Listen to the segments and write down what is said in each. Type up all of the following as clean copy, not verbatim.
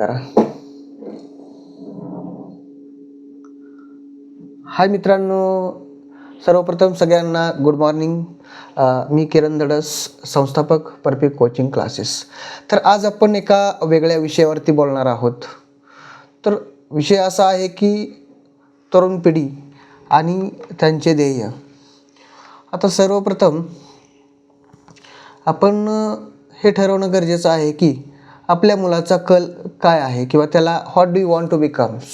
करा. हाय मित्रांनो, सर्वप्रथम सगळ्यांना गुड मॉर्निंग. मी किरण धडस, संस्थापक परफेक्ट कोचिंग क्लासेस. तर आज आपण एका वेगळ्या विषयावरती बोलणार आहोत. तर विषय असा आहे की तरुण पिढी आणि त्यांचे ध्येय. आता सर्वप्रथम आपण हे ठरवणं गरजेचं आहे की आपल्या मुलाचा कल काय आहे, किंवा त्याला what do you want to becomes,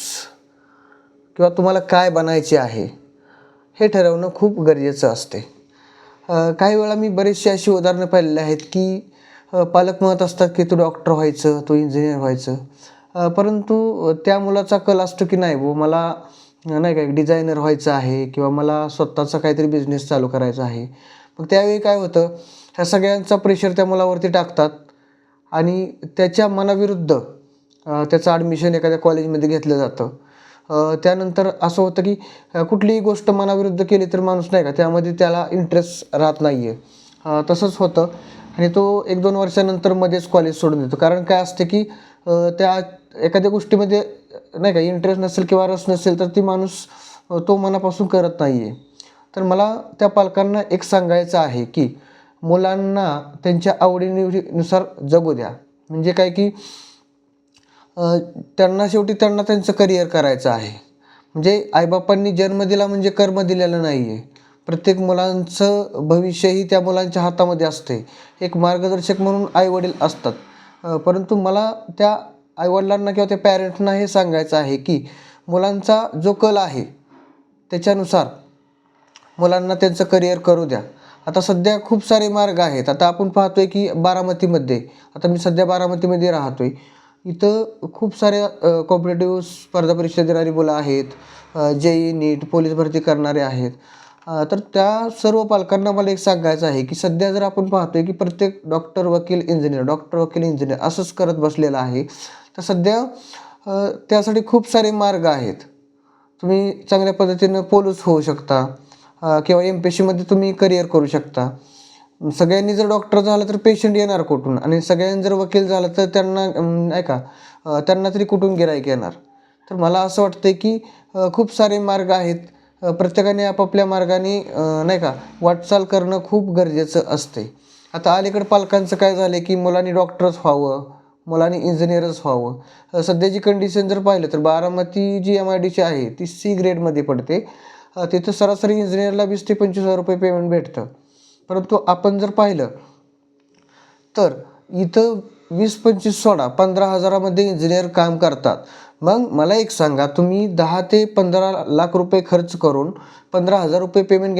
किंवा तुम्हाला काय बनायचे आहे हे ठरवणं खूप गरजेचं असते. काही वेळा मी बरेचशी अशी उदाहरणं पाहिलेली आहेत की पालक म्हणत असतात की तू डॉक्टर व्हायचं, तू इंजिनियर व्हायचं, परंतु त्या मुलाचा कल असतो की नाही वो, मला नाही का एक डिझायनर व्हायचं आहे, किंवा मला स्वतःचा काहीतरी बिझनेस चालू करायचा आहे. मग त्यावेळी काय होतं, ह्या सगळ्यांचा प्रेशर त्या मुलावरती टाकतात आणि त्याच्या मनाविरुद्ध त्याचं ॲडमिशन एखाद्या कॉलेजमध्ये घेतलं जातं. त्यानंतर असं होतं की कुठलीही गोष्ट मनाविरुद्ध केली तर माणूस नाही का त्यामध्ये त्याला इंटरेस्ट राहत नाही आहे. तसंच होतं आणि तो 1-2 वर्षानंतर मध्येच कॉलेज सोडून देतो. कारण काय असते की त्या एखाद्या गोष्टीमध्ये नाही का इंटरेस्ट नसेल किंवा रस नसेल तर ती माणूस तो मनापासून करत नाही आहे. तर मला त्या पालकांना एक सांगायचं आहे की मुलांना त्यांच्या आवडीनिवडीनुसार जगू द्या. म्हणजे काय की त्यांना शेवटी त्यांचं करिअर करायचं आहे. म्हणजे आईबापांनी जन्म दिला म्हणजे कर्म दिलेलं नाही आहे. प्रत्येक मुलांचं भविष्यही त्या मुलांच्या हातामध्ये असते. एक मार्गदर्शक म्हणून आईवडील असतात. परंतु मला त्या आईवडिलांना किंवा त्या पॅरेंट्सना हे सांगायचं आहे की मुलांचा जो कल आहे त्याच्यानुसार मुलांना त्यांचं करिअर करू द्या. आता सध्या खूप सारे मार्ग आहेत. आता आपण पाहतो आहे की बारामतीमध्ये, आता मी सध्या बारामतीमध्ये राहतो आहे. इथं खूप साऱ्या कॉम्पिटेटिव्ह स्पर्धा परीक्षा देणारी मुलं आहेत, JEE नीट पोलीस भरती करणारे आहेत. तर त्या सर्व पालकांना मला एक सांगायचं आहे की सध्या जर आपण पाहतो आहे की प्रत्येक डॉक्टर, वकील, इंजिनियर असंच करत बसलेलं आहे. तर सध्या त्यासाठी खूप सारे मार्ग आहेत. तुम्ही चांगल्या पद्धतीनं पोलीस होऊ शकता, किंवा MPSCमध्ये तुम्ही करिअर करू शकता. सगळ्यांनी जर डॉक्टर झालं तर पेशंट येणार कुठून, आणि सगळ्यांनी जर वकील झालं तर त्यांना नाही का त्यांना तरी कुठून गिऱ्हाईक येणार. तर मला असं वाटतं की खूप सारे मार्ग आहेत. प्रत्येकाने आपापल्या मार्गाने नाही का वाटचाल करणं खूप गरजेचं असते. आता अलीकडे पालकांचं काय झालं की मुलांनी डॉक्टरच व्हावं, मुलांनी इंजिनियरच व्हावं. सध्याची कंडिशन जर पाहिलं तर बारामती जी MIDC आहे ती C ग्रेडमध्ये पडते. तिथं सरासरी इंजिनियरला 20,000 ते 25,000 रुपये पेमेंट भेटतं. परंतु आपण जर पाहिलं तर इथं 20-25 सोडा 15,000मध्ये इंजिनियर काम करतात. मग मला एक सांगा, तुम्ही 10 ते 15 लाख रुपये खर्च करून 15,000 रुपये पेमेंट